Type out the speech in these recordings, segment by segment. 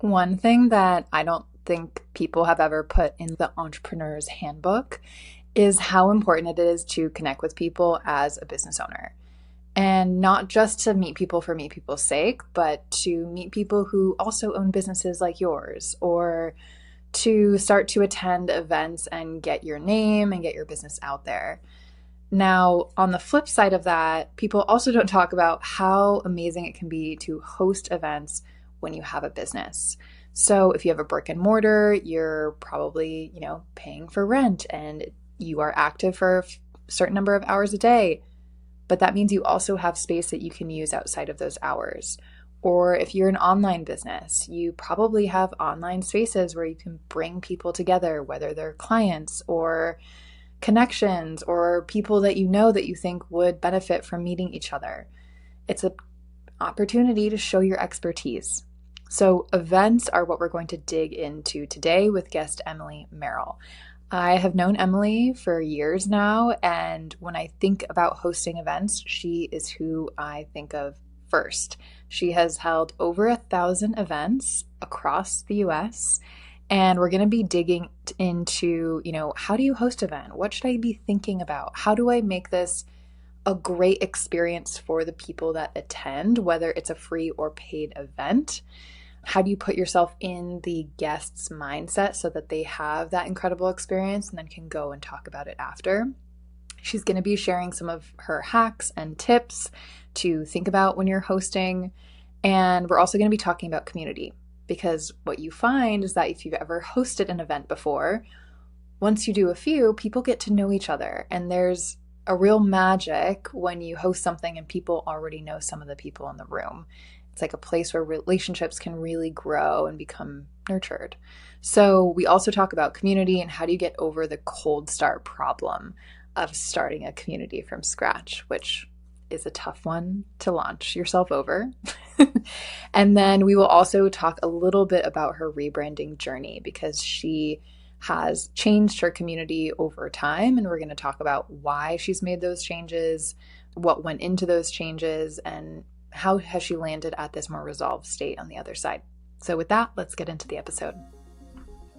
One thing that I don't think people have ever put in the entrepreneur's handbook is how important it is to connect with people as a business owner. And not just to meet people for meet people's sake, but to meet people who also own businesses like yours, or to start to attend events and get your name and get your business out there. Now, on the flip side of that, people also don't talk about how amazing it can be to host events when you have a business. So, if you have a brick and mortar, you're probably, paying for rent and you are active for a certain number of hours a day. But that means you also have space that you can use outside of those hours. Or if you're an online business, you probably have online spaces where you can bring people together, whether they're clients or connections or people that you know that you think would benefit from meeting each other. It's an opportunity to show your expertise. So events are what we're going to dig into today with guest Emily Merrill. I have known Emily for years now, and when I think about hosting events, she is who I think of first. She has held over 1,000 events across the US, and we're going to be digging into, how do you host an event? What should I be thinking about? How do I make this a great experience for the people that attend, whether it's a free or paid event? How do you put yourself in the guest's mindset so that they have that incredible experience and then can go and talk about it after? She's going to be sharing some of her hacks and tips to think about when you're hosting. And we're also going to be talking about community, because what you find is that if you've ever hosted an event before, once you do a few, people get to know each other. And there's a real magic when you host something and people already know some of the people in the room. It's like a place where relationships can really grow and become nurtured. So we also talk about community and how do you get over the cold start problem of starting a community from scratch, which is a tough one to launch yourself over. And then we will also talk a little bit about her rebranding journey, because she has changed her community over time. And we're going to talk about why she's made those changes, what went into those changes, and how has she landed at this more resolved state on the other side. So with that, let's get into the episode.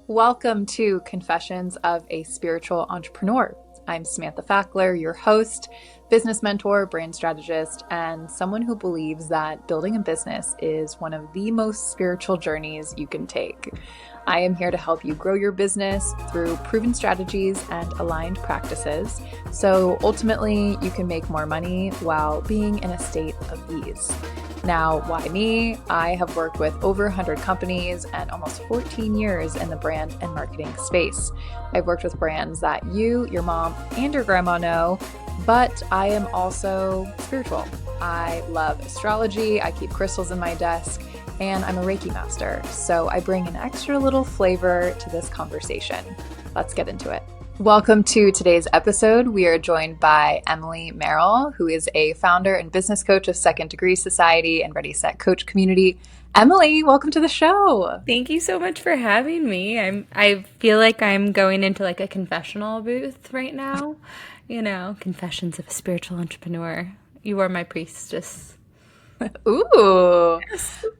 Welcome to Confessions of a Spiritual Entrepreneur. I'm Samantha Fackler, your host, business mentor, brand strategist, and someone who believes that building a business is one of the most spiritual journeys you can take. I am here to help you grow your business through proven strategies and aligned practices, so ultimately you can make more money while being in a state of ease. Now, why me? I have worked with over 100 companies and almost 14 years in the brand and marketing space. I've worked with brands that you, your mom, and your grandma know, but I am also spiritual. I love astrology, I keep crystals in my desk, and I'm a Reiki master. So I bring an extra little flavor to this conversation. Let's get into it. Welcome to today's episode. We are joined by Emily Merrill, who is a founder and business coach of Second Degree Society and Ready Set Coach community. Emily, welcome to the show. Thank you so much for having me. I feel like I'm going into like a confessional booth right now. Confessions of a Spiritual Entrepreneur. You are my priestess. Ooh,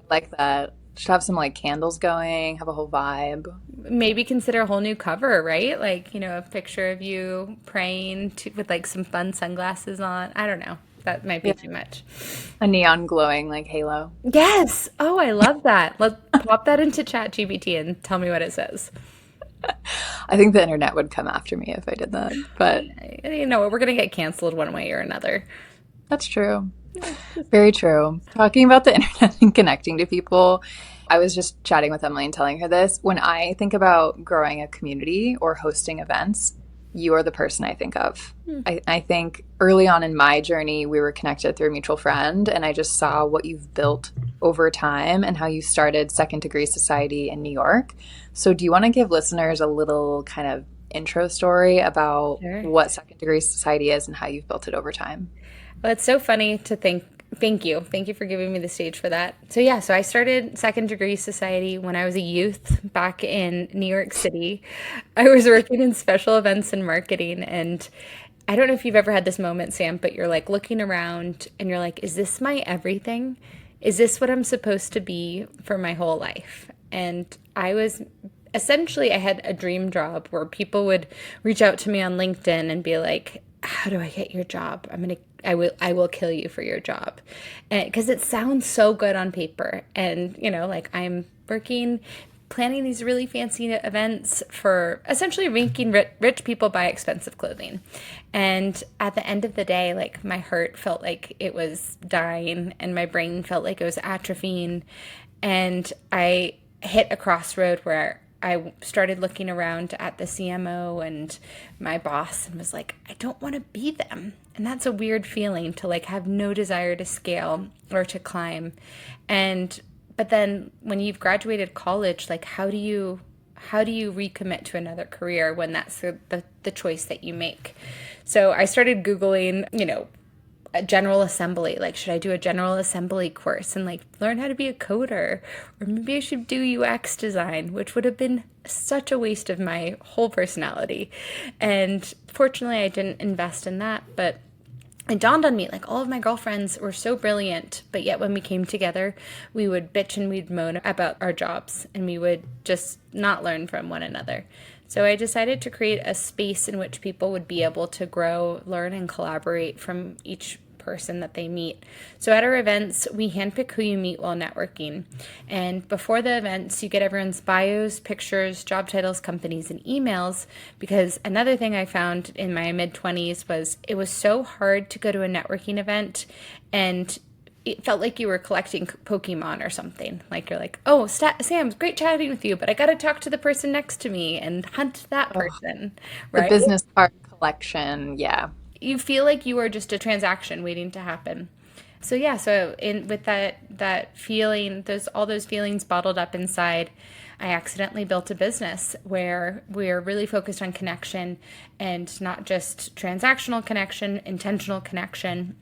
like that. Should have some like candles going, have a whole vibe. Maybe consider a whole new cover, right? Like, a picture of you praying with like some fun sunglasses on. I don't know. That might be Yeah. too much. A neon glowing like halo. Yes. Oh, I love that. Let's pop that into ChatGPT and tell me what it says. I think the internet would come after me if I did that, but We're going to get canceled one way or another. that's true. Very true. Talking about the internet and connecting to people, I was just chatting with Emily and telling her this. When I think about growing a community or hosting events, you are the person I think of. I think early on in my journey, we were connected through a mutual friend, and I just saw what you've built over time and how you started Second Degree Society in New York. So, do you want to give listeners a little kind of intro story about Sure. what Second Degree Society is and how you've built it over time? Well, it's so funny to think. Thank you. Thank you for giving me the stage for that. So I started Second Degree Society when I was a youth back in New York City. I was working in special events and marketing. And I don't know if you've ever had this moment, Sam, but you're like looking around and you're like, is this my everything? Is this what I'm supposed to be for my whole life? And I had a dream job where people would reach out to me on LinkedIn and be like, how do I get your job? I will kill you for your job. And because it sounds so good on paper. And, like I'm planning these really fancy events for essentially making rich people buy expensive clothing. And at the end of the day, like my heart felt like it was dying and my brain felt like it was atrophying. And I hit a crossroad where I started looking around at the CMO and my boss and was like, I don't want to be them. And that's a weird feeling to like have no desire to scale or to climb. But then when you've graduated college, like how do you recommit to another career when that's the choice that you make? So I started Googling, a general assembly. Like, should I do a general assembly course and like learn how to be a coder? Or maybe I should do UX design, which would have been such a waste of my whole personality. And fortunately, I didn't invest in that. But it dawned on me, like all of my girlfriends were so brilliant, but yet when we came together, we would bitch and we'd moan about our jobs and we would just not learn from one another. So I decided to create a space in which people would be able to grow, learn, and collaborate from each person that they meet. So at our events, we handpick who you meet while networking. And before the events, you get everyone's bios, pictures, job titles, companies, and emails. Because another thing I found in my mid-20s was it was so hard to go to a networking event and it felt like you were collecting Pokemon or something. Like you're like, oh, Sam, it's great chatting with you, but I got to talk to the person next to me and hunt that person, The right? business card collection. Yeah. You feel like you are just a transaction waiting to happen. So yeah, with that feeling, all those feelings bottled up inside, I accidentally built a business where we're really focused on connection and not just transactional connection, intentional connection.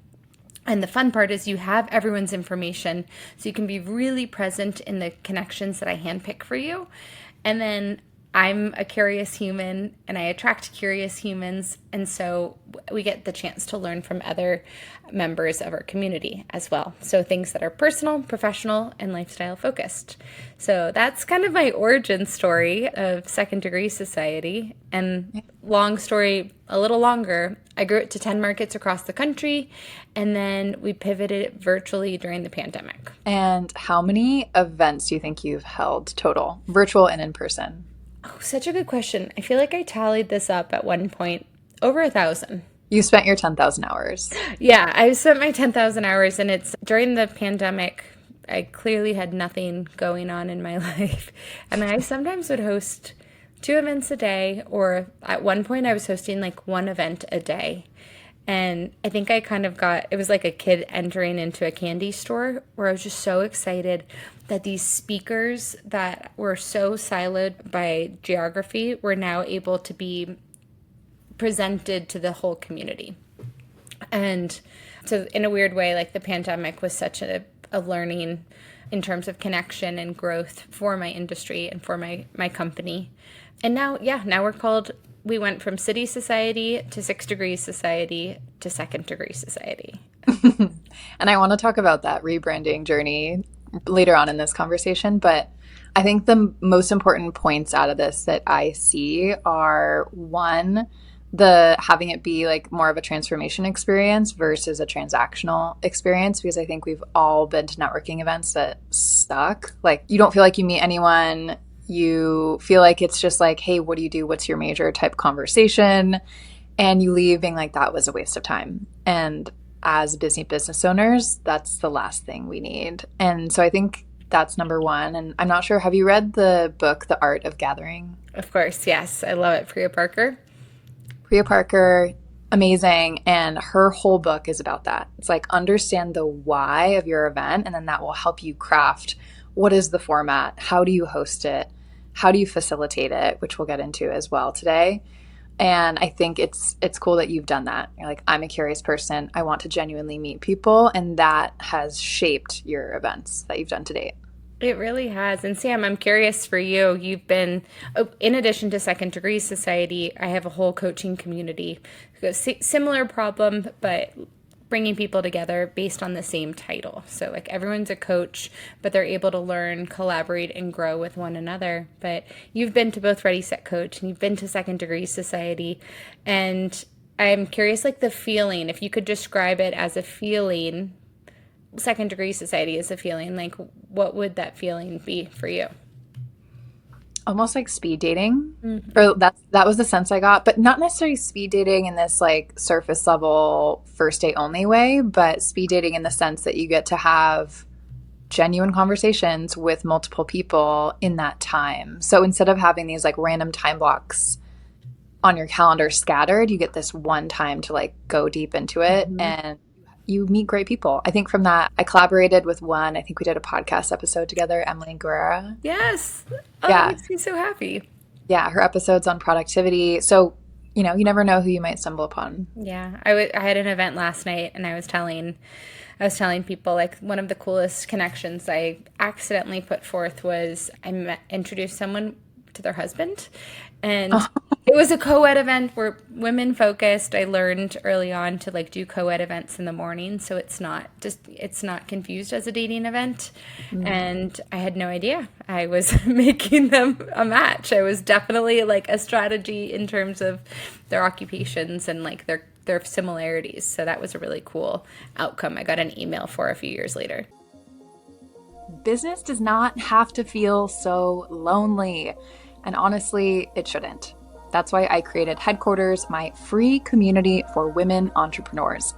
And the fun part is you have everyone's information, so you can be really present in the connections that I handpick for you. And then I'm a curious human and I attract curious humans. And so we get the chance to learn from other members of our community as well. So things that are personal, professional, and lifestyle focused. So that's kind of my origin story of Second Degree Society. And long story, a little longer, I grew it to 10 markets across the country. And then we pivoted virtually during the pandemic. And how many events do you think you've held total, virtual and in person? Oh, such a good question. I feel like I tallied this up at one point. Over 1,000. You spent your 10,000 hours. Yeah, I spent my 10,000 hours, and it's during the pandemic. I clearly had nothing going on in my life. And I sometimes would host 2 events a day, or at one point I was hosting like 1 event a day. And I think I kind of it was like a kid entering into a candy store where I was just so excited that these speakers that were so siloed by geography were now able to be presented to the whole community. And so in a weird way, like the pandemic was such a learning in terms of connection and growth for my industry and for my company. And now we went from City Society to 6 Degrees Society to Second Degree Society. And I want to talk about that rebranding journey later on in this conversation, but I think the most important points out of this that I see are, one, the having it be like more of a transformation experience versus a transactional experience, because I think we've all been to networking events that suck. Like you don't feel like you meet anyone. You feel like it's just like, hey, what do you do? What's your major type conversation? And you leave being like, that was a waste of time. And as busy business owners, that's the last thing we need. And so I think that's number one. And I'm not sure, have you read the book, The Art of Gathering? Of course, yes. I love it. Priya Parker. Priya Parker, amazing. And her whole book is about that. It's like understand the why of your event, and then that will help you craft what is the format, how do you host it, how do you facilitate it, which we'll get into as well today. And I think it's cool that you've done that. You're like, I'm a curious person. I want to genuinely meet people. And that has shaped your events that you've done to date. It really has. And Sam, I'm curious for you. You've been, in addition to Second Degree Society, I have a whole coaching community. Similar problem, but bringing people together based on the same title. So like everyone's a coach, but they're able to learn, collaborate, and grow with one another. But you've been to both Ready, Set, Coach, and you've been to Second Degree Society. And I'm curious, like the feeling, if you could describe it as a feeling, Second Degree Society is a feeling, like what would that feeling be for you? Almost like speed dating, or that was the sense I got, but not necessarily speed dating in this like surface level first date only way, but speed dating in the sense that you get to have genuine conversations with multiple people in that time. So instead of having these like random time blocks on your calendar scattered, you get this one time to like go deep into it, and you meet great people. I think from that, I collaborated with one. I think we did a podcast episode together, Emily Guerra. Yes. Oh, that Yeah. makes me so happy. Yeah, her episodes on productivity. So, you never know who you might stumble upon. Yeah, I had an event last night, and I was telling people like one of the coolest connections I accidentally put forth was introduced someone to their husband, and it was a co-ed event where women focused. I learned early on to like do co-ed events in the morning, so it's not confused as a dating event. And I had no idea I was making them a match. I was definitely like a strategy in terms of their occupations and like their similarities. So that was a really cool outcome I got an email for a few years later. Business does not have to feel so lonely. And honestly, it shouldn't. That's why I created Headquarters, my free community for women entrepreneurs.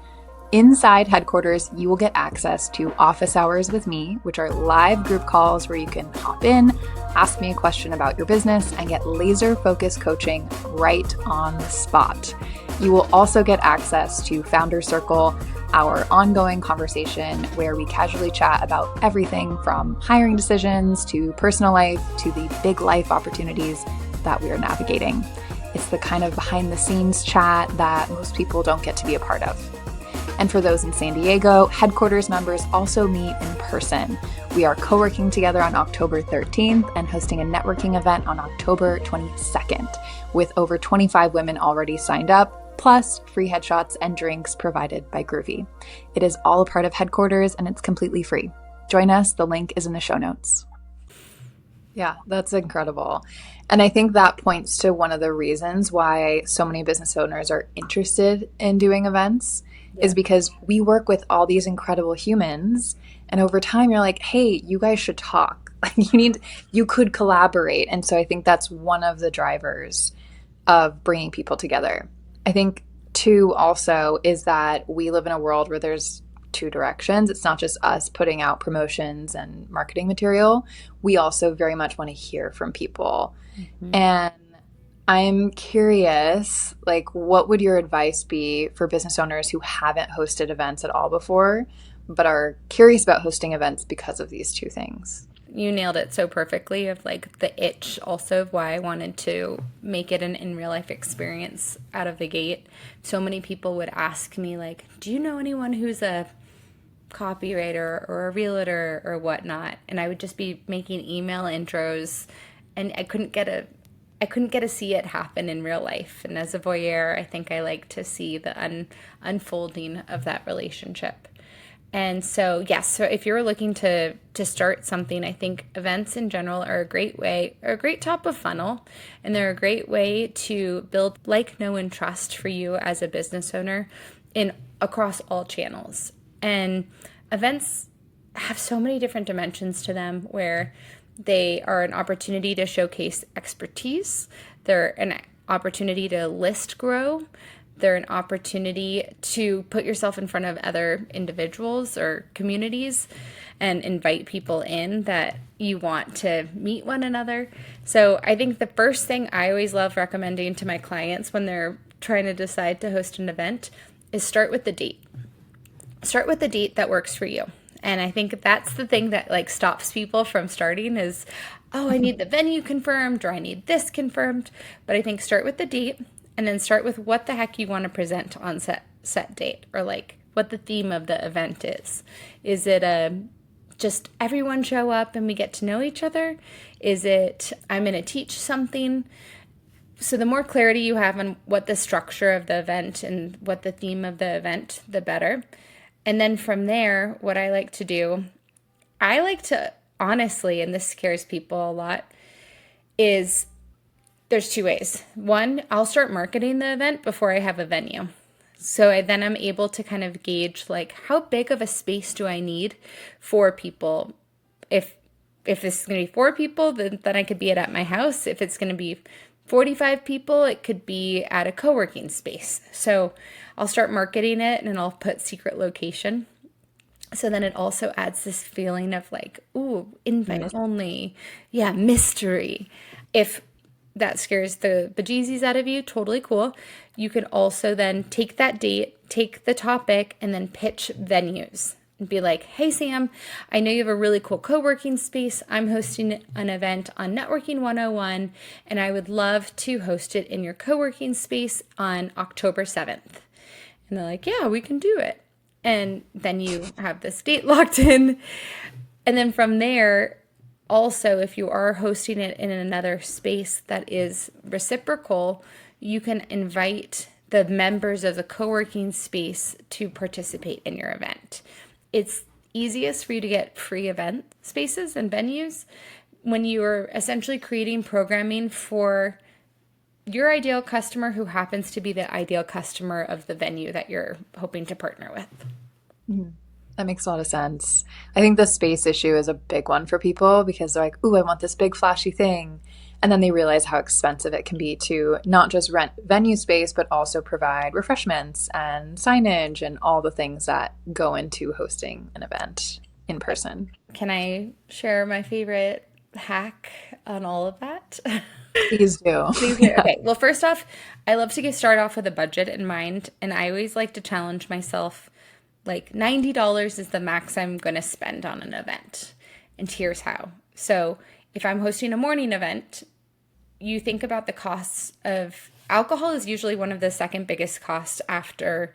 Inside Headquarters, you will get access to office hours with me, which are live group calls where you can hop in, ask me a question about your business, and get laser-focused coaching right on the spot. You will also get access to Founder Circle, our ongoing conversation where we casually chat about everything from hiring decisions to personal life to the big life opportunities that we are navigating. It's the kind of behind the scenes chat that most people don't get to be a part of. And for those in San Diego, Headquarters members also meet in person. We are co-working together on October 13th and hosting a networking event on October 22nd, with over 25 women already signed up, plus free headshots and drinks provided by Groovy. It is all a part of Headquarters and it's completely free. Join us. The link is in the show notes. Yeah, that's incredible. And I think that points to one of the reasons why so many business owners are interested in doing events is because we work with all these incredible humans. And over time, you're like, hey, you guys should talk. You could collaborate. And so I think that's one of the drivers of bringing people together. I think, too, also is that we live in a world where there's two directions. It's not just us putting out promotions and marketing material. We also very much want to hear from people. And I'm curious, like, what would your advice be for business owners who haven't hosted events at all before, but are curious about hosting events because of these two things? You nailed it so perfectly of like the itch also of why I wanted to make it an in real life experience out of the gate. So many people would ask me like, do you know anyone who's a copywriter or a realtor or whatnot? And I would just be making email intros and I couldn't get to see it happen in real life. And as a voyeur, I think I like to see the unfolding of that relationship. And so, yes, so if you're looking to start something, I think events in general are a great top of funnel, and they're a great way to build like, know, and trust for you as a business owner across all channels. And events have so many different dimensions to them where they are an opportunity to showcase expertise. They're an opportunity to list grow. They're an opportunity to put yourself in front of other individuals or communities and invite people in that you want to meet one another. So I think the first thing I always love recommending to my clients when they're trying to decide to host an event is start with the date. Start with the date that works for you. And I think that's the thing that like stops people from starting is, oh, I need the venue confirmed or I need this confirmed. But I think start with the date. And then start with what the heck you want to present on set date, or like what the theme of the event is. Is it just everyone show up and we get to know each other? Is it I'm going to teach something? So the more clarity you have on what the structure of the event and what the theme of the event, the better. And then from there, what I like to do, I like to honestly, and this scares people a lot, is there's two ways. One, I'll start marketing the event before I have a venue. So then I'm able to kind of gauge like how big of a space do I need for people. If this is going to be 4 people, then I could be at my house. If it's going to be 45 people, it could be at a co-working space. So I'll start marketing it and I'll put secret location. So then it also adds this feeling of like, ooh, invite only. Yeah, mystery. If that scares the bejesus out of you, totally cool. You can also then take that date, take the topic, and then pitch venues. And be like, hey, Sam, I know you have a really cool co-working space. I'm hosting an event on Networking 101, and I would love to host it in your co-working space on October 7th. And they're like, yeah, we can do it. And then you have this date locked in. And then from there, also, if you are hosting it in another space that is reciprocal, you can invite the members of the co-working space to participate in your event. It's easiest for you to get free event spaces and venues when you're essentially creating programming for your ideal customer who happens to be the ideal customer of the venue that you're hoping to partner with. That makes a lot of sense. I think the space issue is a big one for people because they're like, ooh, I want this big flashy thing. And then they realize how expensive it can be to not just rent venue space, but also provide refreshments and signage and all the things that go into hosting an event in person. Can I share my favorite hack on all of that? Please do. Please do. Okay. Well, first off, I love to start off with a budget in mind. And I always like to challenge myself, like $90 is the max I'm going to spend on an event. And here's how. So if I'm hosting a morning event, you think about the costs of alcohol is usually one of the second biggest costs after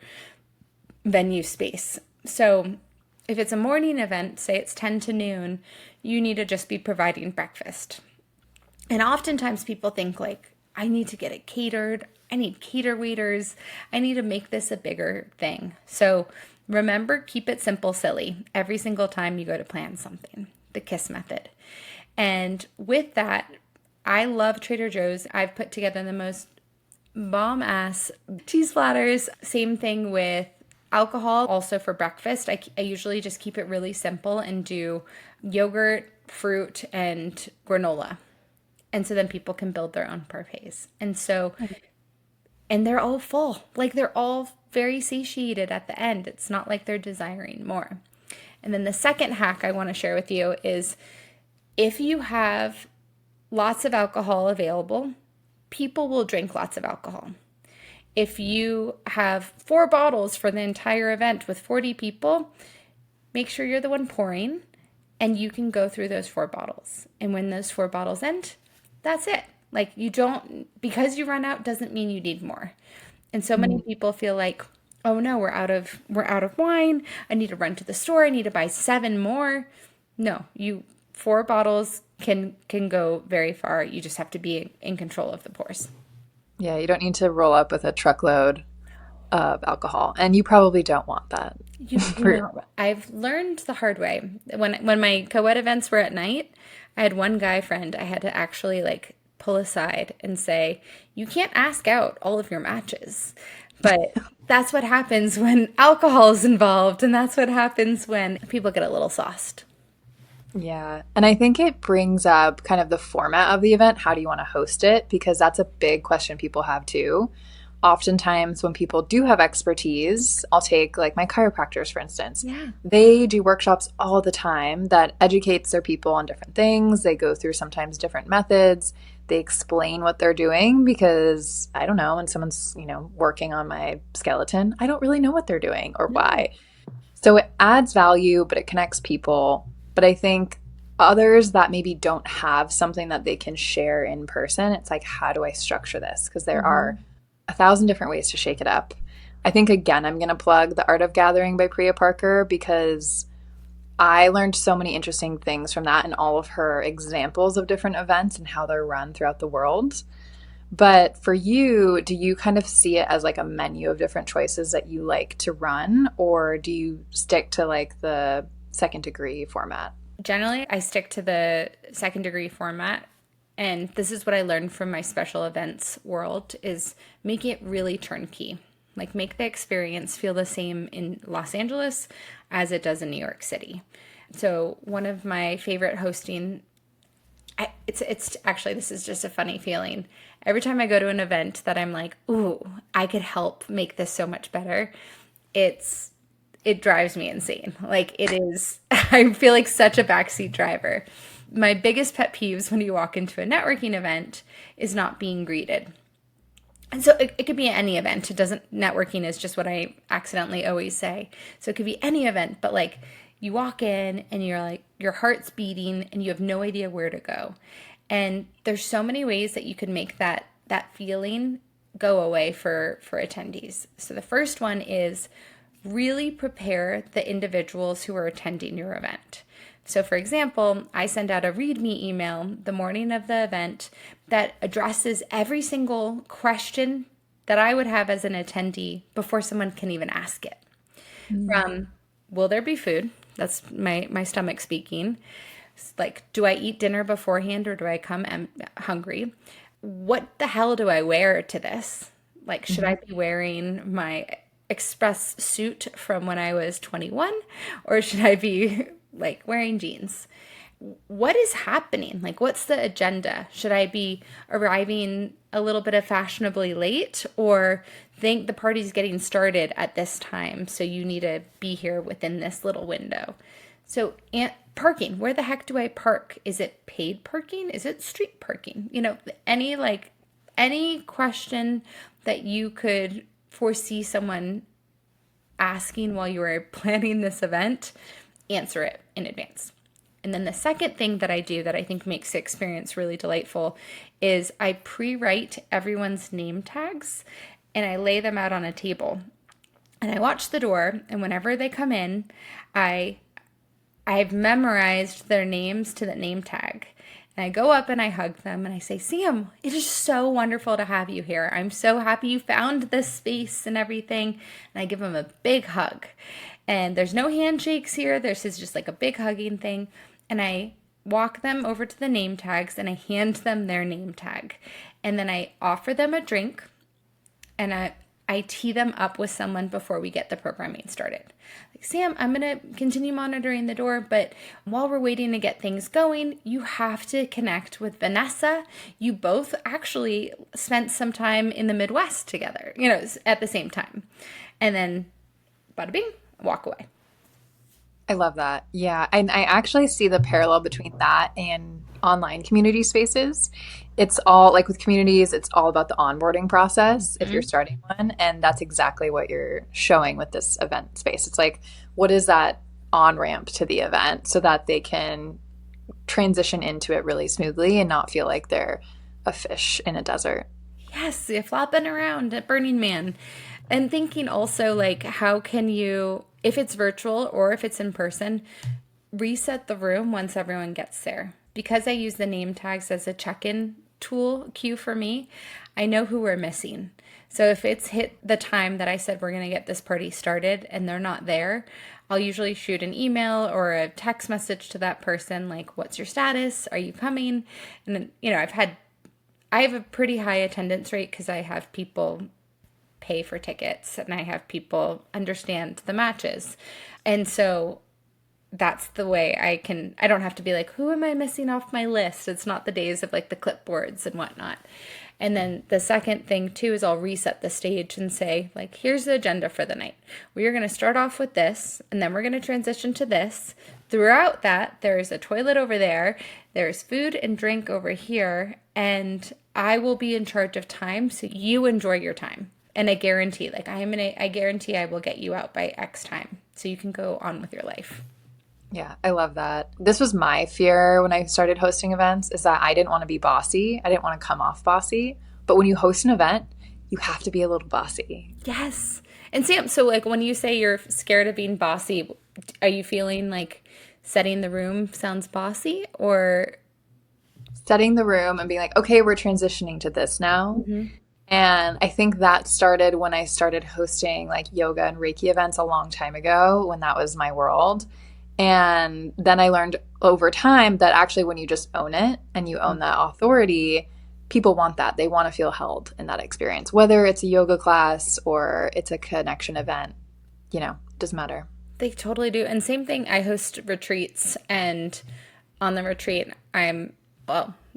venue space. So if it's a morning event, say it's 10 to noon, you need to just be providing breakfast. And oftentimes people think like, I need to get it catered. I need cater waiters. I need to make this a bigger thing. So remember, keep it simple, silly every single time you go to plan something, the KISS method. And with that, I love Trader Joe's. I've put together the most bomb-ass cheese platters. Same thing with alcohol. Also for breakfast, I usually just keep it really simple and do yogurt, fruit, and granola. And so then people can build their own parfaits. And they're all full. Like they're all very satiated at the end. It's not like they're desiring more. And then the second hack I want to share with you is if you have lots of alcohol available, people will drink lots of alcohol. If you have 4 bottles for the entire event with 40 people, make sure you're the one pouring and you can go through those 4 bottles. And when those 4 bottles end, that's it. Like you don't, because you run out doesn't mean you need more. And so many people feel like, oh no, we're out of wine. I need to run to the store. I need to buy 7 more. No, 4 bottles can go very far. You just have to be in control of the pours. Yeah, you don't need to roll up with a truckload of alcohol, and you probably don't want that. I've learned the hard way. When my co-ed events were at night, I had one guy friend I had to actually like pull aside and say, you can't ask out all of your matches. But that's what happens when alcohol is involved, and that's what happens when people get a little sauced. Yeah. And I think it brings up kind of the format of the event. How do you want to host it? Because that's a big question people have too. Oftentimes when people do have expertise, I'll take like my chiropractors, for instance. Yeah. They do workshops all the time that educates their people on different things. They go through sometimes different methods. They explain what they're doing because I don't know, when someone's, working on my skeleton, I don't really know what they're doing or why. So it adds value, but it connects people. But I think others that maybe don't have something that they can share in person, it's like, how do I structure this? Because there are 1,000 different ways to shake it up. I think, again, I'm going to plug The Art of Gathering by Priya Parker because I learned so many interesting things from that and all of her examples of different events and how they're run throughout the world. But for you, do you kind of see it as like a menu of different choices that you like to run, or do you stick to like the second degree format? Generally, I stick to the second degree format. And this is what I learned from my special events world is make it really turnkey. Like make the experience feel the same in Los Angeles as it does in New York City. So one of my favorite hosting it's actually this is just a funny feeling. Every time I go to an event that I'm like, "Ooh, I could help make this so much better." It's it drives me insane. Like it is I feel like such a backseat driver. My biggest pet peeves when you walk into a networking event is not being greeted. And so it could be any event. It doesn't, networking is just what I accidentally always say. So it could be any event, but like you walk in and you're like, your heart's beating and you have no idea where to go. And there's so many ways that you could make that feeling go away for attendees. So the first one is really prepare the individuals who are attending your event. So, for example, I send out a README email the morning of the event that addresses every single question that I would have as an attendee before someone can even ask it. From will there be food? That's my stomach speaking. Like, do I eat dinner beforehand or do I come hungry? What the hell do I wear to this? Like, should I Mhm. be wearing my express suit from when I was 21 or should I be like wearing jeans? What is happening? Like, what's the agenda? Should I be arriving a little bit of fashionably late or think the party's getting started at this time? So you need to be here within this little window. So, and parking, where the heck do I park? Is it paid parking? Is it street parking? Any question that you could foresee someone asking while you were planning this event, answer it in advance. And then the second thing that I do that I think makes the experience really delightful is I pre-write everyone's name tags and I lay them out on a table. And I watch the door, and whenever they come in, I I've memorized their names to the name tag. And I go up and I hug them and I say, Sam, it is so wonderful to have you here. I'm so happy you found this space and everything. And I give them a big hug. And there's no handshakes here. This is just like a big hugging thing. And I walk them over to the name tags and I hand them their name tag. And then I offer them a drink and I tee them up with someone before we get the programming started. Like, Sam, I'm going to continue monitoring the door, but while we're waiting to get things going, you have to connect with Vanessa. You both actually spent some time in the Midwest together, at the same time. And then, bada bing, walk away. I love that. Yeah. And I actually see the parallel between that and online community spaces. It's all like with communities, it's all about the onboarding process if you're Mhm. starting one. And that's exactly what you're showing with this event space. It's like, what is that on ramp to the event so that they can transition into it really smoothly and not feel like they're a fish in a desert? Yes, you're flopping around at Burning Man. And thinking also, like, how can you, if it's virtual or if it's in person, reset the room once everyone gets there? Because I use the name tags as a check in tool cue for me, I know who we're missing. So if it's hit the time that I said we're going to get this party started and they're not there, I'll usually shoot an email or a text message to that person, like, what's your status? Are you coming? And then, I have a pretty high attendance rate because I have people pay for tickets and I have people understand the matches. And so that's the way I don't have to be like, who am I missing off my list? It's not the days of like the clipboards and whatnot. And then the second thing too is I'll reset the stage and say, like, here's the agenda for the night. We are going to start off with this, and then we're going to transition to this. Throughout that, there's a toilet over there, there's food and drink over here, and I will be in charge of time, so you enjoy your time. And I guarantee, like, I guarantee I will get you out by X time, so you can go on with your life. Yeah, I love that. This was my fear when I started hosting events is that I didn't want to be bossy. I didn't want to come off bossy. But when you host an event, you have to be a little bossy. Yes. And Sam, so like when you say you're scared of being bossy, are you feeling like setting the room sounds bossy or setting the room and being like, okay, we're transitioning to this now. Hmm. And I think that started when I started hosting like yoga and Reiki events a long time ago, when that was my world. And then I learned over time that actually, when you just own it and you own that authority, people want that. They want to feel held in that experience, whether it's a yoga class or it's a connection event, it doesn't matter. They totally do. And same thing, I host retreats, and on the retreat,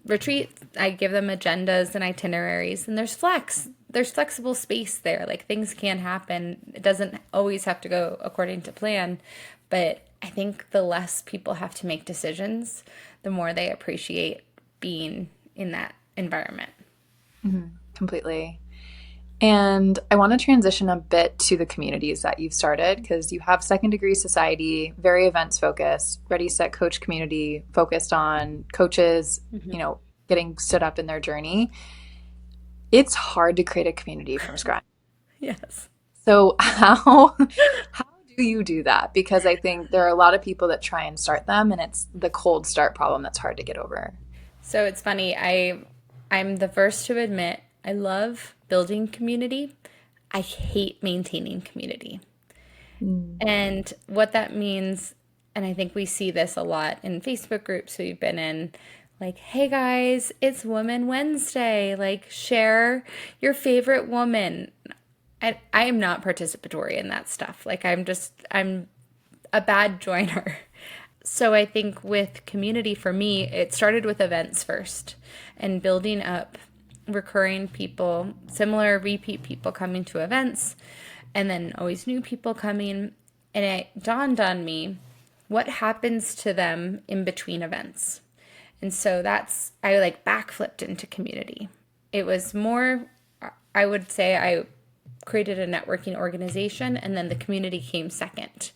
retreat, I give them agendas and itineraries, and there's flexible space there. Like, things can happen. It doesn't always have to go according to plan, but I think the less people have to make decisions, the more they appreciate being in that environment. Completely. And I want to transition a bit to the communities that you've started, because you have Second Degree Society, very events focused, Ready Set Coach community focused on coaches, getting stood up in their journey. It's hard to create a community from scratch. Yes. So how do you do that? Because I think there are a lot of people that try and start them, and it's the cold start problem that's hard to get over. So it's funny. I'm the first to admit I love building community. I hate maintaining community. And what that means, and I think we see this a lot in Facebook groups we've been in, like, hey guys, it's Woman Wednesday. Like, share your favorite woman. I am not participatory in that stuff. Like, I'm a bad joiner. So I think with community, for me, it started with events first and building up recurring people, similar repeat people coming to events, and then always new people coming. And it dawned on me, what happens to them in between events? And so I like backflipped into community. It was more, I would say I created a networking organization, and then the community came second.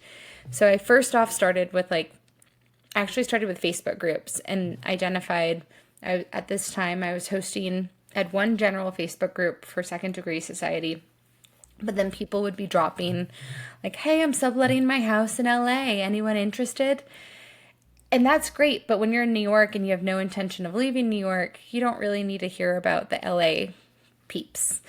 So I first off started with Facebook groups, and identified, at this time I was hosting at one general Facebook group for Second Degree Society, but then people would be dropping like, hey, I'm subletting my house in LA. Anyone interested? And that's great, but when you're in New York and you have no intention of leaving New York, you don't really need to hear about the LA peeps.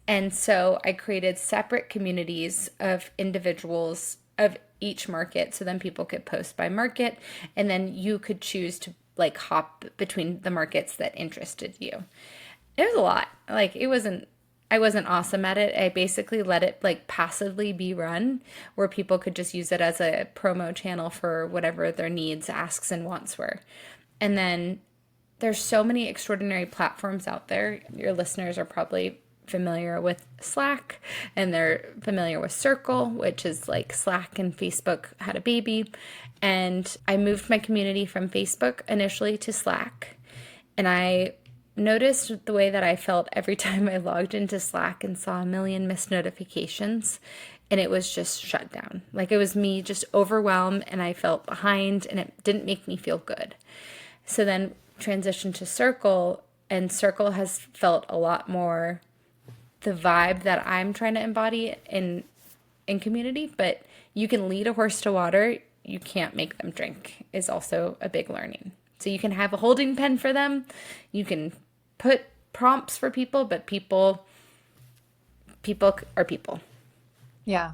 And so I created separate communities of individuals of each market, so then people could post by market, and then you could choose to like hop between the markets that interested you. It was a lot. Like, I wasn't awesome at it. I basically let it like passively be run, where people could just use it as a promo channel for whatever their needs, asks, and wants were. And then there's so many extraordinary platforms out there. Your listeners are probably familiar with Slack, and they're familiar with Circle, which is like Slack and Facebook had a baby. And I moved my community from Facebook initially to Slack. And I noticed the way that I felt every time I logged into Slack and saw a million missed notifications, and it was just shut down. Like, it was me just overwhelmed, and I felt behind, and it didn't make me feel good. So then transitioned to Circle, and Circle has felt a lot more the vibe that I'm trying to embody in community. But you can lead a horse to water, you can't make them drink, is also a big learning. So you can have a holding pen for them, you can put prompts for people, but people are people. Yeah,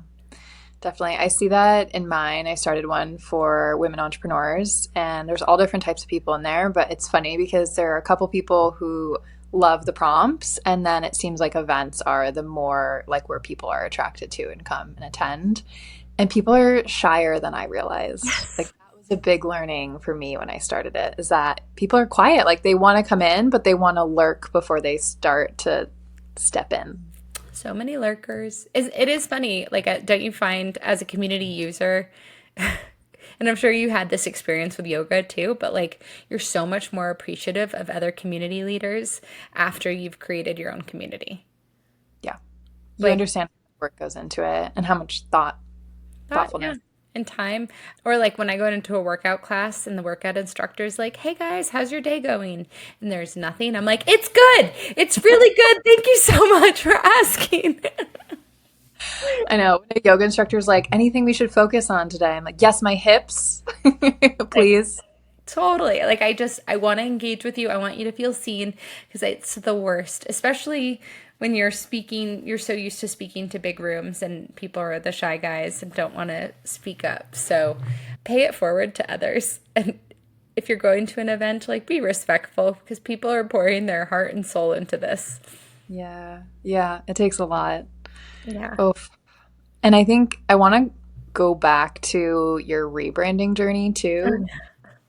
definitely. I see that in mine. I started one for women entrepreneurs, and there's all different types of people in there, but it's funny because there are a couple people who love the prompts, and then it seems like events are the more like where people are attracted to and come and attend. And people are shyer than I realized. Like, that was a big learning for me when I started it, is that people are quiet. Like, they want to come in, but they want to lurk before they start to step in. So many lurkers. It is funny. Like, don't you find as a community user, and I'm sure you had this experience with yoga too, but like, you're so much more appreciative of other community leaders after you've created your own community. Yeah. You understand how much work goes into it and how much thoughtfulness. Yeah. And time. Or like when I go into a workout class and the workout instructor's like, hey guys, how's your day going? And there's nothing. I'm like, it's good. It's really good. Thank you so much for asking. I know. When a yoga instructor's like, anything we should focus on today? I'm like, yes, my hips, please. Totally. Like I want to engage with you. I want you to feel seen because it's the worst, especially when you're speaking, you're so used to speaking to big rooms and people are the shy guys and don't want to speak up. So pay it forward to others. And if you're going to an event, like be respectful because people are pouring their heart and soul into this. Yeah. Yeah. It takes a lot. Yeah. Oh, and I think I want to go back to your rebranding journey too,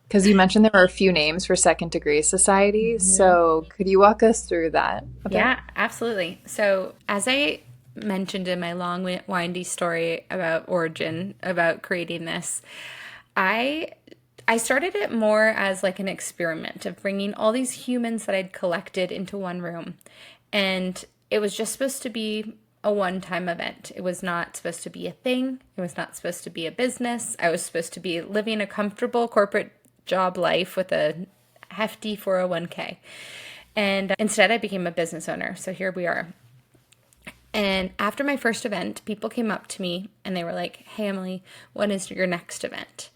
because you mentioned there were a few names for second degree society. Mhm. So could you walk us through that a bit? Yeah, absolutely. So, as I mentioned in my long, windy story about origin, about creating this, I I started it more as like an experiment of bringing all these humans that I'd collected into one room. And it was just supposed to be a one-time event. It was not supposed to be a thing. It was not supposed to be a business. I was supposed to be living a comfortable corporate job life with a hefty 401k. And instead, I became a business owner. So here we are. And after my first event, people came up to me and they were like, "Hey, Emily, when is your next event?"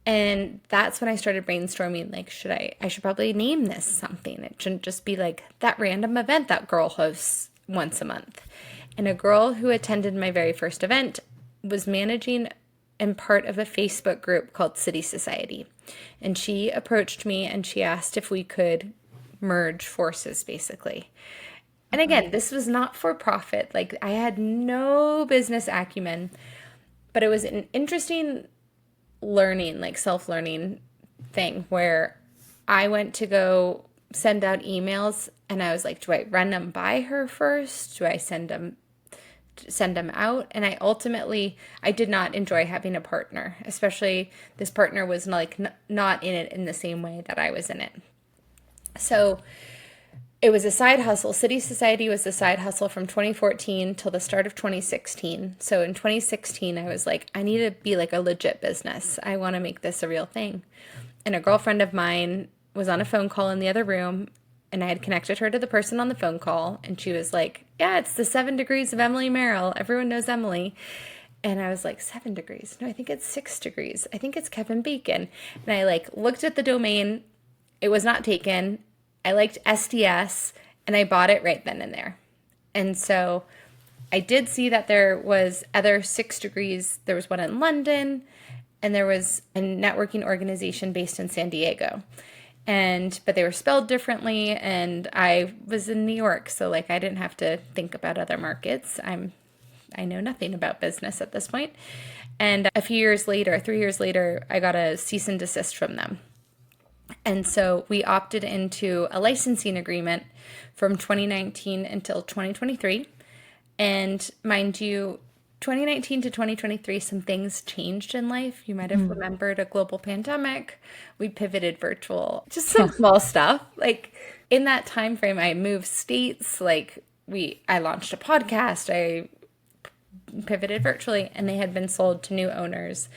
And that's when I started brainstorming, like, I should probably name this something. It shouldn't just be like that random event that girl hosts once a month. And a girl who attended my very first event was managing and part of a Facebook group called City Society. And she approached me and she asked if we could merge forces, basically. And again, this was not for profit. Like, I had no business acumen, but it was an interesting learning, like self-learning thing where I went to go send out emails and I was like, do I run them by her first? Do I send them out? And I did not enjoy having a partner, especially this partner was like not in it in the same way that I was in it. So it was a side hustle. City Society was a side hustle from 2014 till the start of 2016. So in 2016, I was like, I need to be like a legit business. I want to make this a real thing. And a girlfriend of mine was on a phone call in the other room, and I had connected her to the person on the phone call. And she was like, yeah, it's the 7 degrees of Emily Merrill. Everyone knows Emily. And I was like, 7 degrees? No, I think it's 6 degrees. I think it's Kevin Bacon. And I like looked at the domain. It was not taken. I liked SDS and I bought it right then and there. And so I did see that there was other 6 degrees. There was one in London and there was a networking organization based in San Diego. But they were spelled differently and I was in New York, so like I didn't have to think about other markets. I know nothing about business at this point. And a few years later, 3 years later, I got a cease and desist from them. And so we opted into a licensing agreement from 2019 until 2023. And mind you, 2019 to 2023, some things changed in life. You might have remembered a global pandemic. We pivoted virtual, just some small stuff. Like in that time frame, I moved states. I launched a podcast. I pivoted virtually, and they had been sold to new owners.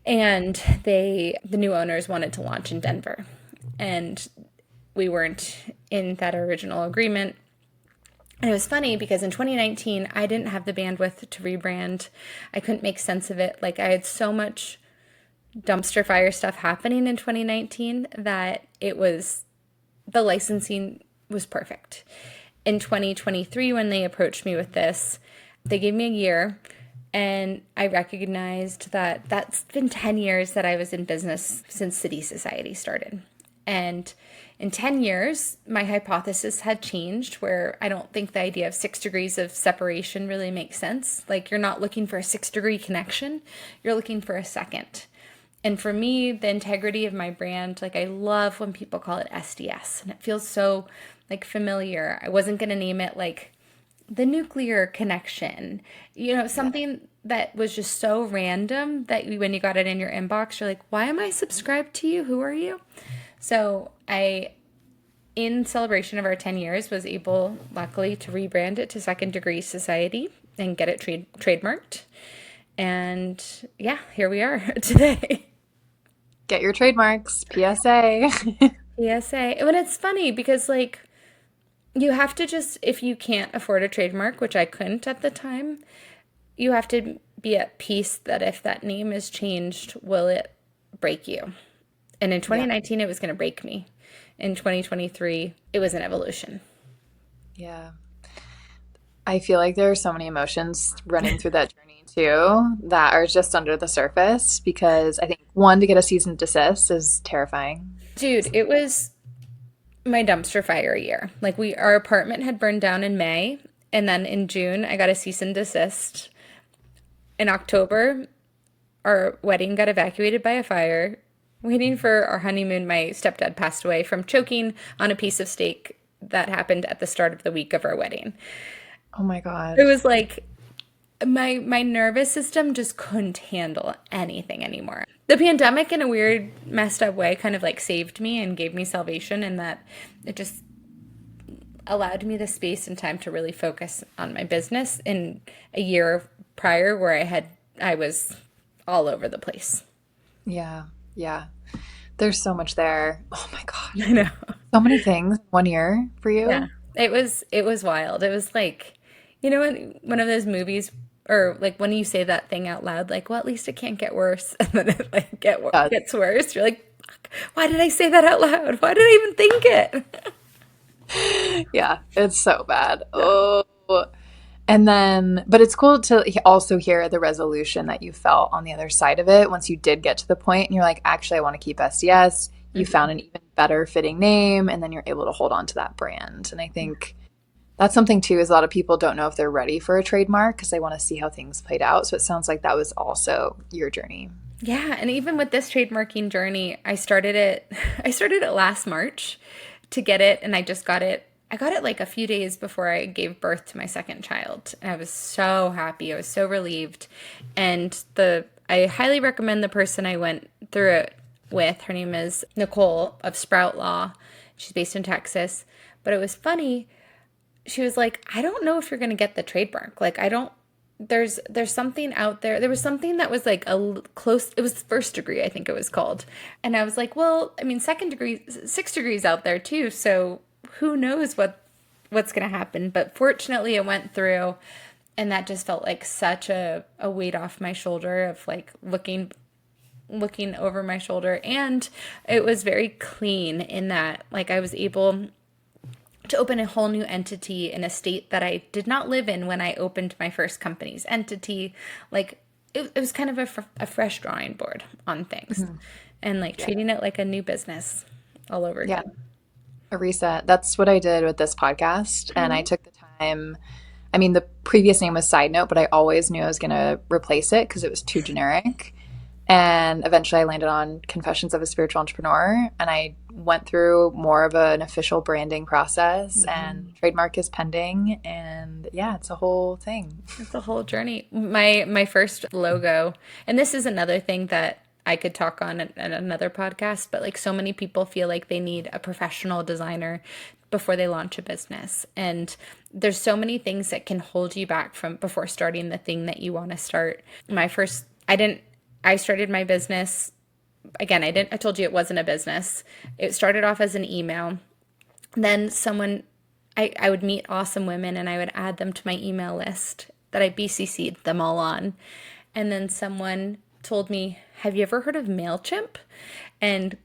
And the new owners wanted to launch in Denver. And we weren't in that original agreement. And it was funny because in 2019, I didn't have the bandwidth to rebrand. I couldn't make sense of it. Like I had so much dumpster fire stuff happening in 2019 that the licensing was perfect. In 2023, when they approached me with this, they gave me a year. And I recognized that that's been 10 years that I was in business since City Society started. And in 10 years, my hypothesis had changed where I don't think the idea of 6 degrees of separation really makes sense. Like you're not looking for a 6-degree connection, you're looking for a second. And for me, the integrity of my brand, like I love when people call it SDS and it feels so like familiar. I wasn't going to name it like the nuclear connection, something that was just so random that when you got it in your inbox, you're like, why am I subscribed to you? Who are you? So in celebration of our 10 years, was able, luckily, to rebrand it to Second Degree Society and get it trademarked. And yeah, here we are today. Get your trademarks, PSA. PSA. And it's funny because like, you have to just, if you can't afford a trademark, which I couldn't at the time, you have to be at peace that if that name is changed, will it break you? And in Yeah. 2019, it was going to break me. In 2023, it was an evolution. Yeah. I feel like there are so many emotions running through that journey too that are just under the surface because I think one, to get a cease and desist is terrifying. Dude, it was my dumpster fire year. Like our apartment had burned down in May, and then in June I got a cease and desist. In October, our wedding got evacuated by a fire. Waiting for our honeymoon, my stepdad passed away from choking on a piece of steak that happened at the start of the week of our wedding. Oh my It God. was like my nervous system just couldn't handle anything anymore. The pandemic, in a weird, messed up way, kind of like saved me and gave me salvation, in that it just allowed me the space and time to really focus on my business in a year prior where I was all over the place. Yeah. Yeah. There's so much there. Oh my God. I know. So many things in 1 year for Yeah. you. It was wild. It was like, one of those movies, or like when you say that thing out loud, like, well, at least it can't get worse. And then it like Yeah. gets worse. You're like, fuck, why did I say that out loud? Why did I even think it? Yeah. It's so bad. Oh. And then, but it's cool to also hear the resolution that you felt on the other side of it once you did get to the point and you're like, actually, I want to keep SDS. You found an even better fitting name, and then you're able to hold on to that brand. And I think that's something too, is a lot of people don't know if they're ready for a trademark because they want to see how things played out. So it sounds like that was also your journey. Yeah, and even with this trademarking journey, I started it I started it last March to get it, and I just got it. I got it like a few days before I gave birth to my second child, and I was so happy. I was so relieved. And the I highly recommend the person I went through it with. Her name is Nicole of Sprout Law. She's based in Texas. But it was funny. She was like, I don't know if you're going to get the trademark. Like, I don't, there's something out there. There was something that was like close, it was first degree, I think it was called. And I was like, well, I mean, second degree, 6 degrees out there too. So who knows what's going to happen. But fortunately it went through, and that just felt like such a weight off my shoulder of like looking over my shoulder. And it was very clean in that, like, I was able to open a whole new entity in a state that I did not live in when I opened my first company's entity. Like, it was kind of a fresh drawing board on things, and like Yeah. treating it like a new business all over Yeah. again. A reset. That's what I did with this podcast. And I took the time. I mean, the previous name was Side Note, but I always knew I was going to replace it because it was too generic. And eventually I landed on Confessions of a Spiritual Entrepreneur. And I went through more of an official branding process, and trademark is pending. And yeah, it's a whole thing. It's a whole journey. My first logo, and this is another thing that I could talk on at another podcast, but like, so many people feel like they need a professional designer before they launch a business. And there's so many things that can hold you back from before starting the thing that you want to start. I started my business. Again, I told you it wasn't a business. It started off as an email. Then I would meet awesome women and I would add them to my email list that I BCC'd them all on. And then someone told me, have you ever heard of MailChimp? And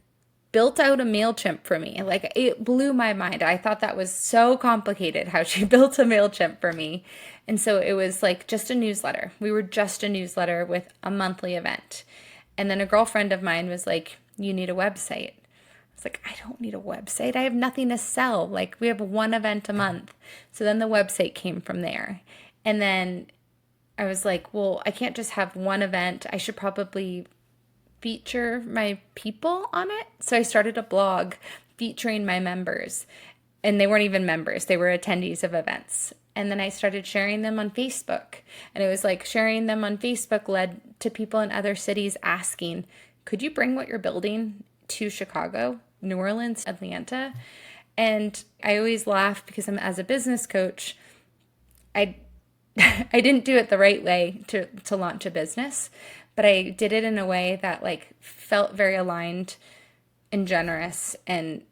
built out a MailChimp for me. Like, it blew my mind. I thought that was so complicated how she built a MailChimp for me. And so it was like just a newsletter. We were just a newsletter with a monthly event. And then a girlfriend of mine was like, you need a website. I was like, I don't need a website. I have nothing to sell. Like, we have one event a month. So then the website came from there. And then I was like, well, I can't just have one event. I should probably feature my people on it. So I started a blog featuring my members. And they weren't even members, they were attendees of events. And then I started sharing them on Facebook. And it was like, sharing them on Facebook led to people in other cities asking, could you bring what you're building to Chicago, New Orleans, Atlanta? And I always laugh because as a business coach, I I didn't do it the right way to launch a business, but I did it in a way that like felt very aligned and generous and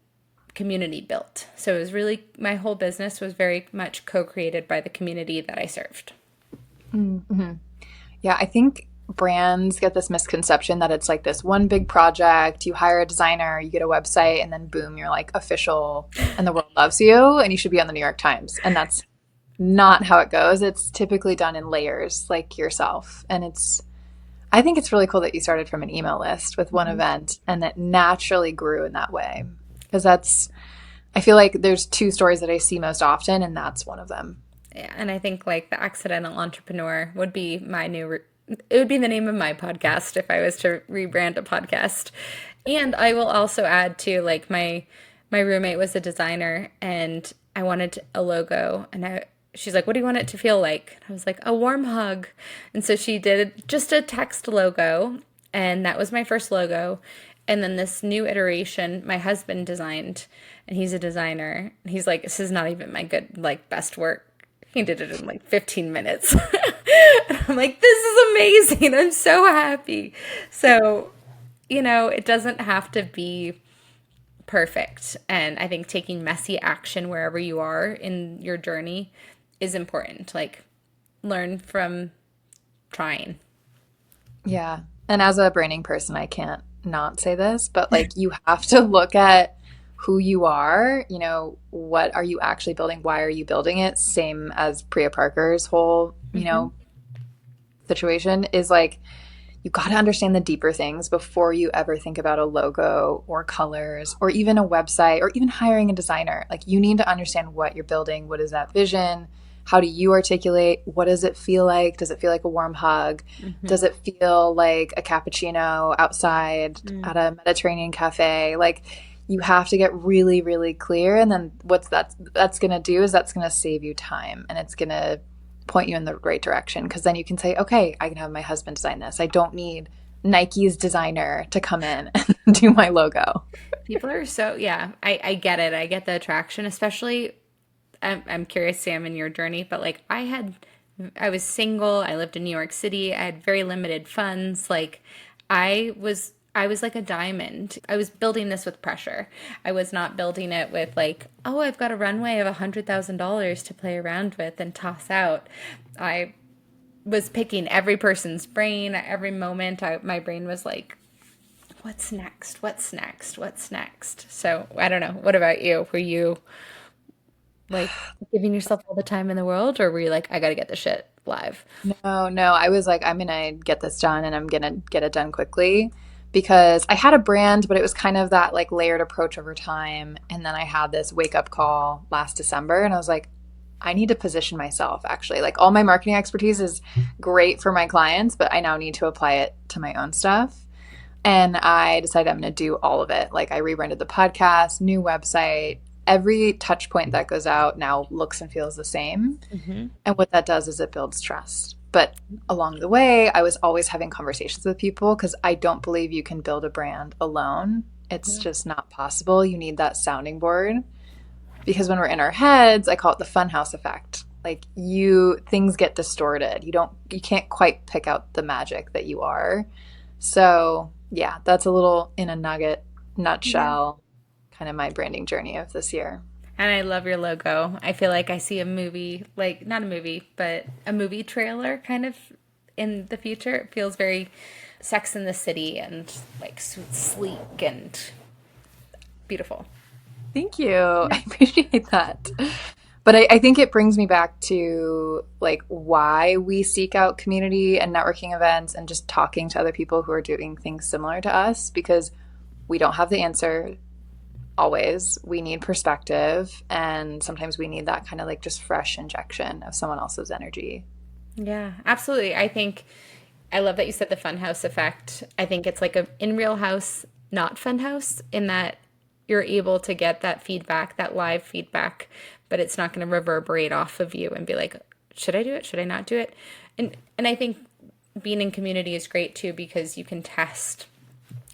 community built. So it was really, my whole business was very much co-created by the community that I served. Mm-hmm. Yeah, I think brands get this misconception that it's like this one big project, you hire a designer, you get a website, and then boom, you're like official and the world loves you and you should be on the New York Times. And that's not how it goes. It's typically done in layers, like yourself. And I think it's really cool that you started from an email list with one event and that naturally grew in that way. Because I feel like there's two stories that I see most often, and that's one of them. Yeah, and I think like the accidental entrepreneur would be it would be the name of my podcast if I was to rebrand a podcast. And I will also add to like my roommate was a designer and I wanted a logo and she's like, "What do you want it to feel like?" And I was like, "A warm hug." And so she did just a text logo and that was my first logo. And then this new iteration my husband designed and he's a designer. And he's like, "This is not even my best work." He did it in like 15 minutes. I'm like, "This is amazing. I'm so happy." So, it doesn't have to be perfect. And I think taking messy action wherever you are in your journey is important. Like, learn from trying. Yeah. And as a branding person, I can't not say this, but like you have to look at who you are, what are you actually building? Why are you building it? Same as Priya Parker's whole, situation is like you got to understand the deeper things before you ever think about a logo or colors or even a website or even hiring a designer. Like you need to understand what you're building. What is that vision? How do you articulate? What does it feel like? Does it feel like a warm hug? Does it feel like a cappuccino outside at a Mediterranean cafe? Like you have to get really, really clear. And then that's going to do is that's going to save you time and it's going to point you in the right direction. Because then you can say, okay, I can have my husband design this. I don't need Nike's designer to come in and do my logo. People are so, yeah, I get it. I get the attraction, especially I'm curious, Sam, in your journey, but like I was single. I lived in New York City. I had very limited funds. Like I was like a diamond. I was building this with pressure. I was not building it with like, oh, I've got a runway of $100,000 to play around with and toss out. I was picking every person's brain at every moment. My brain was like, what's next? What's next? What's next? So I don't know. What about you? Were you like giving yourself all the time in the world, or were you like, I got to get this shit live? No. I was like, I'm going to get this done and I'm going to get it done quickly because I had a brand, but it was kind of that like layered approach over time. And then I had this wake up call last December and I was like, I need to position myself actually. Like all my marketing expertise is great for my clients, but I now need to apply it to my own stuff. And I decided I'm going to do all of it. Like I rebranded the podcast, new website, every touch point that goes out now looks and feels the same. And what that does is it builds trust. But along the way, I was always having conversations with people because I don't believe you can build a brand alone. It's just not possible. You need that sounding board because when we're in our heads, I call it the funhouse effect. Like things get distorted. You can't quite pick out the magic that you are. So yeah, that's a little in a nutshell, kind of my branding journey of this year. And I love your logo. I feel like I see a movie, like not a movie, but a movie trailer kind of in the future. It feels very Sex in the City and like sleek and beautiful. Thank you. I appreciate that. But I think it brings me back to like why we seek out community and networking events and just talking to other people who are doing things similar to us because we don't have the answer always. We need perspective and sometimes we need that kind of like just fresh injection of someone else's energy. Yeah, absolutely. I love that you said the funhouse effect. I think it's like a in real house, not funhouse, in that you're able to get that feedback, that live feedback, but it's not going to reverberate off of you and be like, should I do it? Should I not do it? And I think being in community is great too because you can test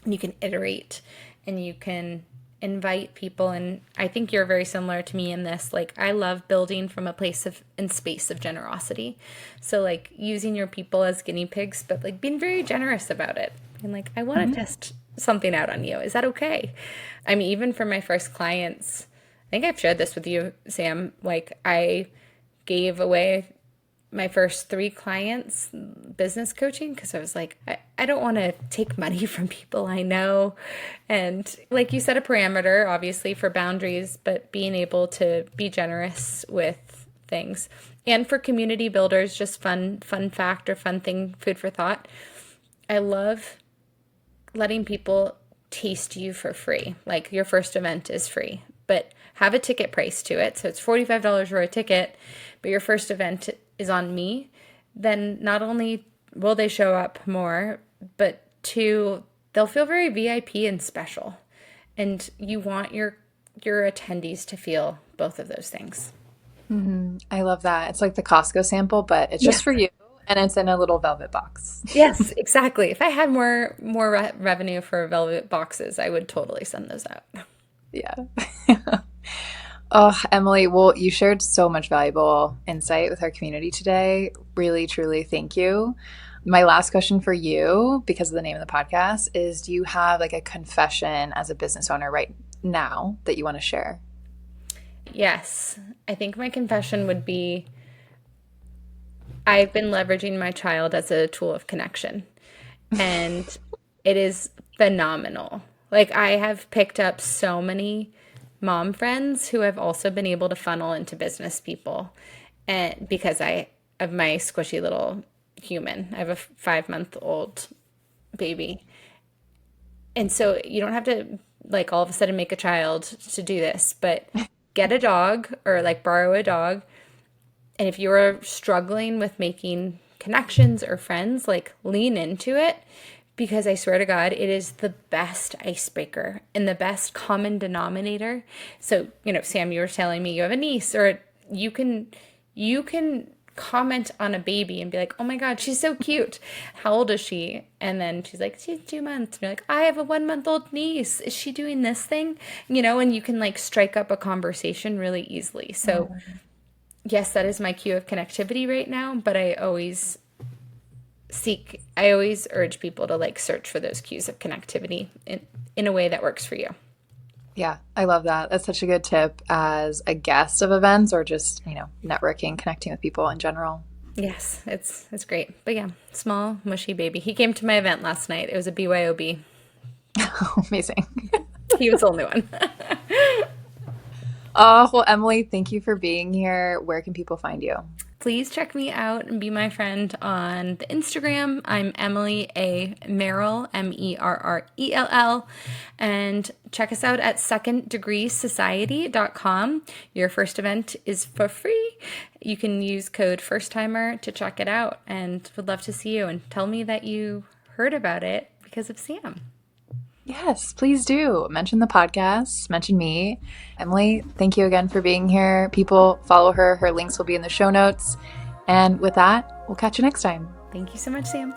and you can iterate and you can invite people. And I think you're very similar to me in this. Like I love building from a place of and space of generosity. So like using your people as guinea pigs, but like being very generous about it. And like, I want to test something out on you. Is that okay? I mean, even for my first clients, I think I've shared this with you, Sam. Like I gave away my first 3 clients business coaching because I was like, I don't want to take money from people I know. And like you set a parameter, obviously, for boundaries, but being able to be generous with things. And for community builders, just fun fact or fun thing, food for thought. I love letting people taste you for free. Like your first event is free, but have a ticket price to it. So it's $45 for a ticket, but your first event is on me. Then not only will they show up more, but 2, they'll feel very VIP and special. And you want your attendees to feel both of those things. I love that. It's like the Costco sample, but it's just for you and it's in a little velvet box. Yes, exactly. If I had more revenue for velvet boxes, I would totally send those out. Yeah. Oh, Emily, well, you shared so much valuable insight with our community today. Really, truly, thank you. My last question for you, because of the name of the podcast, is do you have like a confession as a business owner right now that you want to share? Yes. I think my confession would be I've been leveraging my child as a tool of connection, and it is phenomenal. Like, I have picked up so many mom friends who have also been able to funnel into business people, and because I of my squishy little human. I have a 5-month-old baby. And so you don't have to like all of a sudden make a child to do this, but get a dog or like borrow a dog. And if you're struggling with making connections or friends, like lean into it, because I swear to God, it is the best icebreaker and the best common denominator. So, Sam, you were telling me you have a niece, or you can comment on a baby and be like, oh my God, she's so cute. How old is she? And then she's like, she's 2 months. And you're like, I have a 1-month-old niece. Is she doing this thing? And you can like strike up a conversation really easily. So yes, that is my cue of connectivity right now, but I always urge people to like search for those cues of connectivity in a way that works for you. Yeah, I love that. That's such a good tip as a guest of events or just, networking, connecting with people in general. Yes, it's great. But yeah, small, mushy baby. He came to my event last night. It was a BYOB. Amazing. He was the only one. Oh, well, Emily, thank you for being here. Where can people find you? Please check me out and be my friend on the Instagram. I'm Emily A. Merrill, Merrell. And check us out at seconddegreesociety.com. Your first event is for free. You can use code FIRSTTIMER to check it out, and would love to see you and tell me that you heard about it because of Sam. Yes, please do. Mention the podcast, mention me. Emily, thank you again for being here. People follow her. Her links will be in the show notes. And with that, we'll catch you next time. Thank you so much, Sam.